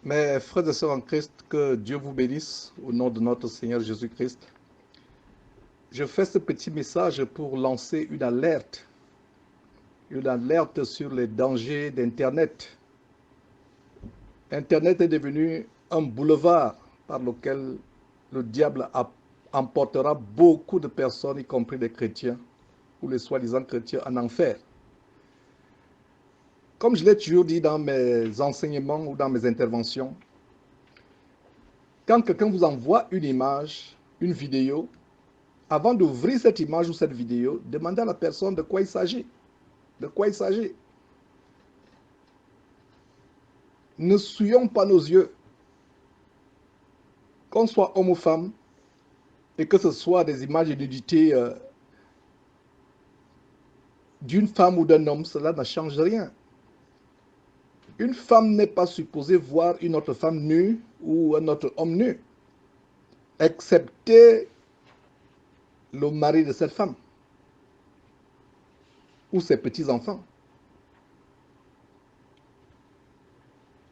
Mes frères et sœurs en Christ, que Dieu vous bénisse au nom de notre Seigneur Jésus-Christ. Je fais ce petit message pour lancer une alerte sur les dangers d'Internet. Internet est devenu un boulevard par lequel le diable emportera beaucoup de personnes, y compris des chrétiens ou les soi-disant chrétiens, en enfer. Comme je l'ai toujours dit dans mes enseignements ou dans mes interventions, quand quelqu'un vous envoie une image, une vidéo, avant d'ouvrir cette image ou cette vidéo, demandez à la personne de quoi il s'agit. De quoi il s'agit. Ne souillons pas nos yeux. Qu'on soit homme ou femme, et que ce soit des images de nudité d'une femme ou d'un homme, cela ne change rien. Une femme n'est pas supposée voir une autre femme nue ou un autre homme nu, excepté le mari de cette femme ou ses petits-enfants.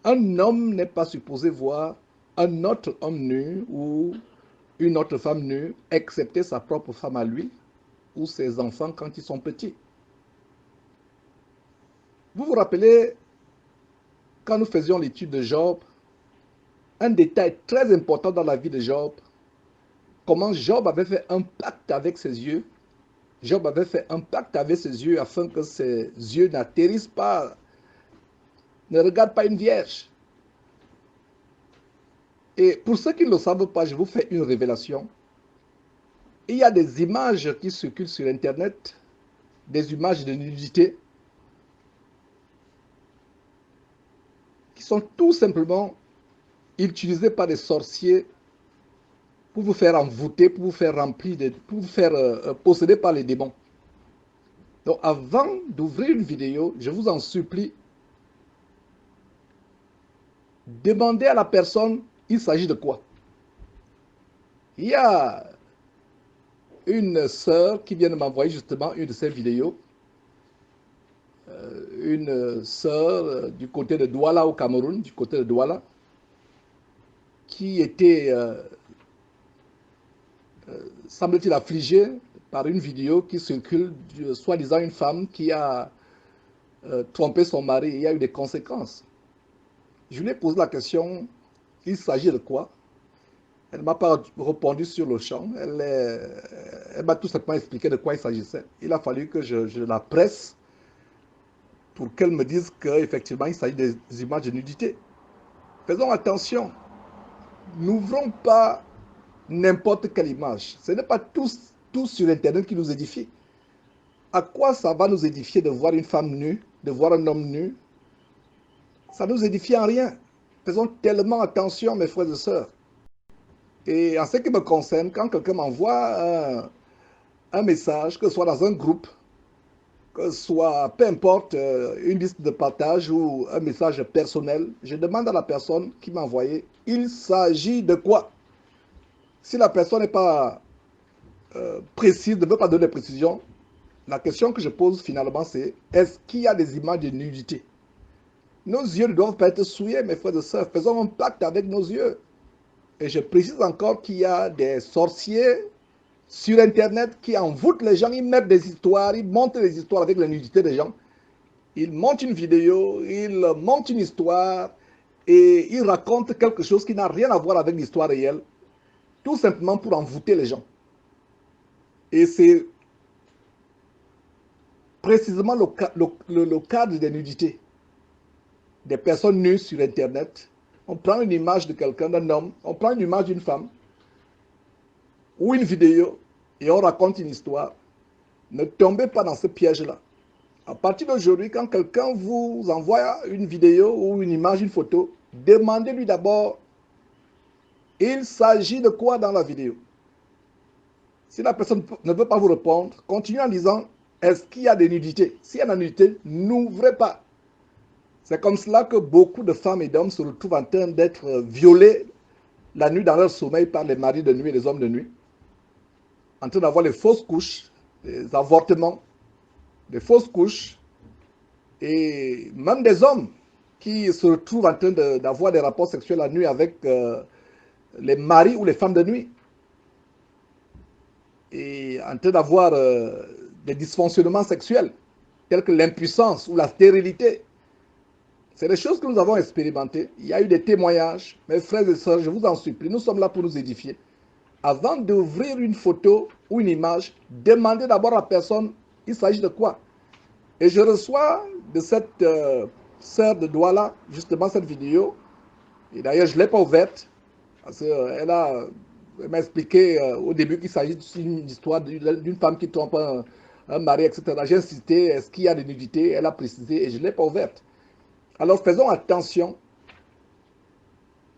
Un homme n'est pas supposé voir un autre homme nu ou une autre femme nue, excepté sa propre femme à lui ou ses enfants quand ils sont petits. Vous vous rappelez, quand nous faisions l'étude de Job, un détail très important dans la vie de Job, comment Job avait fait un pacte avec ses yeux. Job avait fait un pacte avec ses yeux afin que ses yeux n'atterrissent pas, ne regardent pas une vierge. Et pour ceux qui ne le savent pas, je vous fais une révélation. Il y a des images qui circulent sur Internet, des images de nudité, qui sont tout simplement utilisées par des sorciers pour vous faire envoûter, pour vous faire remplir, pour vous faire posséder par les démons. Donc avant d'ouvrir une vidéo, je vous en supplie, demandez à la personne, il s'agit de quoi. Il y a une sœur qui vient de m'envoyer justement une de ces vidéos, une sœur du côté de Douala au Cameroun, du côté de Douala, qui était, semble-t-il, affligée par une vidéo qui circule, soi-disant une femme qui a trompé son mari et il y a eu des conséquences. Je lui ai posé la question, il s'agit de quoi? Elle ne m'a pas répondu sur le champ. Elle m'a tout simplement expliqué de quoi il s'agissait. Il a fallu que je la presse pour qu'elle me dise qu'effectivement, il s'agit des images de nudité. Faisons attention. N'ouvrons pas n'importe quelle image. Ce n'est pas tout sur Internet qui nous édifie. À quoi ça va nous édifier de voir une femme nue, de voir un homme nu? Ça ne nous édifie en rien. Faisons tellement attention, mes frères et sœurs. Et en ce qui me concerne, quand quelqu'un m'envoie un message, que ce soit dans un groupe, que ce soit, peu importe, une liste de partage ou un message personnel, je demande à la personne qui m'a envoyé, il s'agit de quoi? Si la personne n'est pas précise, ne veut pas donner de précision, la question que je pose finalement c'est, est-ce qu'il y a des images de nudité? Nos yeux ne doivent pas être souillés, mes frères et sœurs. Faisons un pacte avec nos yeux. Et je précise encore qu'il y a des sorciers sur Internet qui envoûtent les gens, ils mettent des histoires, ils montent des histoires avec la nudité des gens. Ils montent une vidéo, ils montent une histoire et ils racontent quelque chose qui n'a rien à voir avec l'histoire réelle, tout simplement pour envoûter les gens. Et c'est précisément le cadre des nudités. Des personnes nues sur Internet. On prend une image de quelqu'un, d'un homme, on prend une image d'une femme ou une vidéo et on raconte une histoire. Ne tombez pas dans ce piège-là. À partir d'aujourd'hui, quand quelqu'un vous envoie une vidéo ou une image, une photo, demandez-lui d'abord, il s'agit de quoi dans la vidéo? Si la personne ne veut pas vous répondre, continuez en disant, est-ce qu'il y a des nudités? S'il y a des nudités, n'ouvrez pas. C'est comme cela que beaucoup de femmes et d'hommes se retrouvent en train d'être violés la nuit dans leur sommeil par les maris de nuit et les hommes de nuit, en train d'avoir les fausses couches, les avortements, des fausses couches, et même des hommes qui se retrouvent en train d'avoir des rapports sexuels la nuit avec les maris ou les femmes de nuit. Et en train d'avoir des dysfonctionnements sexuels, tels que l'impuissance ou la stérilité. C'est des choses que nous avons expérimentées. Il y a eu des témoignages. Mes frères et sœurs, je vous en supplie, nous sommes là pour nous édifier. Avant d'ouvrir une photo ou une image, demandez d'abord à la personne, il s'agit de quoi. Et je reçois de cette sœur de Douala, justement cette vidéo. Et d'ailleurs, je ne l'ai pas ouverte, parce qu'elle m'a expliqué au début qu'il s'agit d'une histoire d'une femme qui trompe un mari, etc. J'ai insisté, est-ce qu'il y a de nudité? Elle a précisé et je ne l'ai pas ouverte. Alors faisons attention.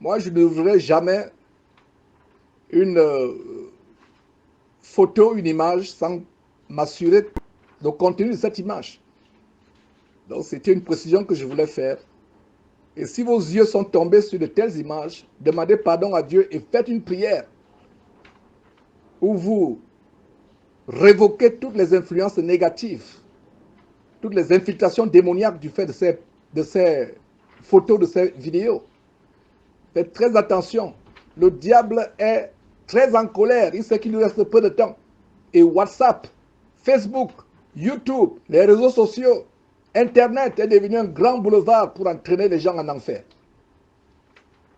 Moi, je n'ouvrirai jamais une photo, une image sans m'assurer du contenu de cette image. Donc c'était une précision que je voulais faire. Et si vos yeux sont tombés sur de telles images, demandez pardon à Dieu et faites une prière où vous révoquez toutes les influences négatives, toutes les infiltrations démoniaques du fait de ces photos, de ces vidéos. Faites très attention. Le diable est très en colère. Il sait qu'il lui reste peu de temps. Et WhatsApp, Facebook, YouTube, les réseaux sociaux, Internet est devenu un grand boulevard pour entraîner les gens en enfer.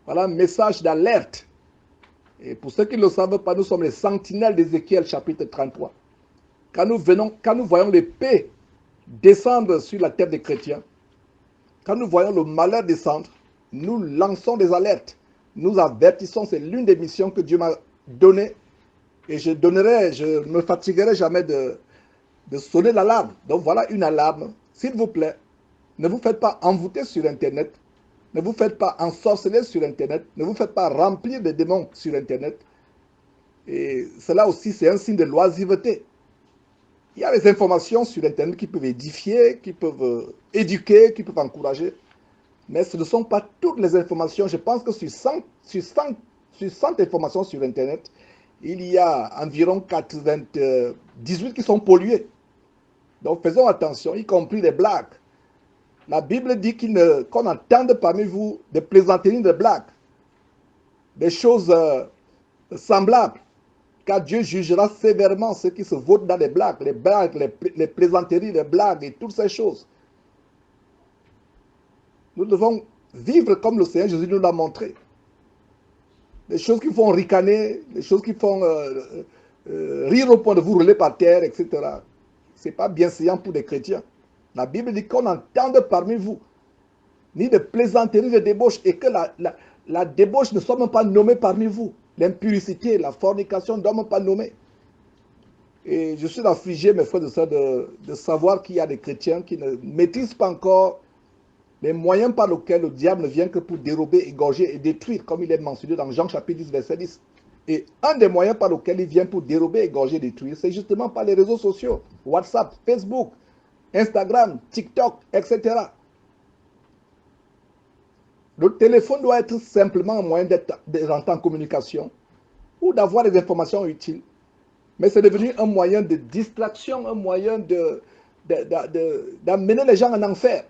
Voilà un message d'alerte. Et pour ceux qui ne le savent pas, nous sommes les sentinelles d'Ézéchiel chapitre 33. Quand nous voyons l'épée descendre sur la tête des chrétiens, quand nous voyons le malheur descendre, nous lançons des alertes. Nous avertissons, c'est l'une des missions que Dieu m'a données. Et je ne me fatiguerai jamais de sonner l'alarme. Donc voilà une alarme. S'il vous plaît, ne vous faites pas envoûter sur Internet. Ne vous faites pas ensorceler sur Internet. Ne vous faites pas remplir de démons sur Internet. Et cela aussi, c'est un signe de loisiveté. Il y a des informations sur Internet qui peuvent édifier, qui peuvent éduquer, qui peuvent encourager. Mais ce ne sont pas toutes les informations. Je pense que sur 100 informations sur Internet, il y a environ 98 qui sont polluées. Donc faisons attention, y compris les blagues. La Bible dit qu'on entende parmi vous des plaisanteries de blagues, des choses semblables, car Dieu jugera sévèrement ceux qui se votent dans les blagues, les plaisanteries, les blagues et toutes ces choses. Nous devons vivre comme le Seigneur Jésus nous l'a montré. Les choses qui font ricaner, les choses qui font rire au point de vous rouler par terre, etc. Ce n'est pas bienséant pour les chrétiens. La Bible dit qu'on entende parmi vous ni de plaisanteries, ni de débauche, et que la débauche ne soit même pas nommée parmi vous. L'impurité, la fornication ne doit même pas nommer. Et je suis affligé, mes frères et sœurs, de savoir qu'il y a des chrétiens qui ne maîtrisent pas encore les moyens par lesquels le diable ne vient que pour dérober, égorger et détruire, comme il est mentionné dans Jean chapitre 10, verset 10. Et un des moyens par lesquels il vient pour dérober, égorger et détruire, c'est justement par les réseaux sociaux, WhatsApp, Facebook, Instagram, TikTok, etc. Le téléphone doit être simplement un moyen d'entrer en communication ou d'avoir des informations utiles. Mais c'est devenu un moyen de distraction, un moyen d'amener les gens en enfer,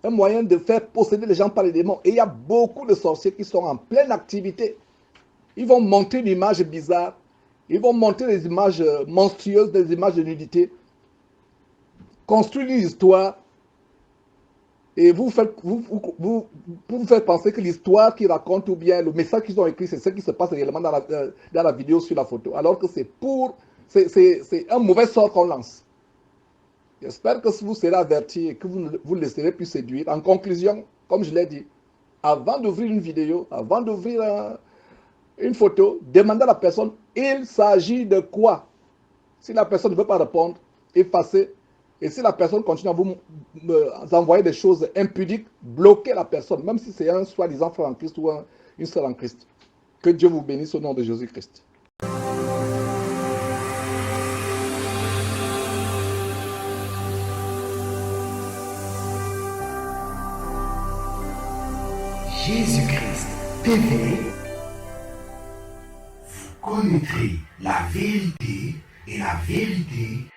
un moyen de faire posséder les gens par les démons. Et il y a beaucoup de sorciers qui sont en pleine activité. Ils vont montrer une image bizarre, ils vont montrer des images monstrueuses, des images de nudité, construire une histoire, et pour vous faire penser que l'histoire qu'ils racontent ou bien le message qu'ils ont écrit, c'est ce qui se passe réellement dans la vidéo sur la photo, alors que c'est un mauvais sort qu'on lance. J'espère que vous serez avertis et que vous ne vous laisserez plus séduire. En conclusion, comme je l'ai dit, avant d'ouvrir une vidéo, avant d'ouvrir une photo, demandez à la personne, il s'agit de quoi? Si la personne ne veut pas répondre, effacez. Et si la personne continue à vous envoyer des choses impudiques, bloquez la personne, même si c'est un soi-disant frère en Christ ou une sœur en Christ. Que Dieu vous bénisse au nom de Jésus-Christ. Jésus-Christ TV, vous connaîtrez la vérité et la vérité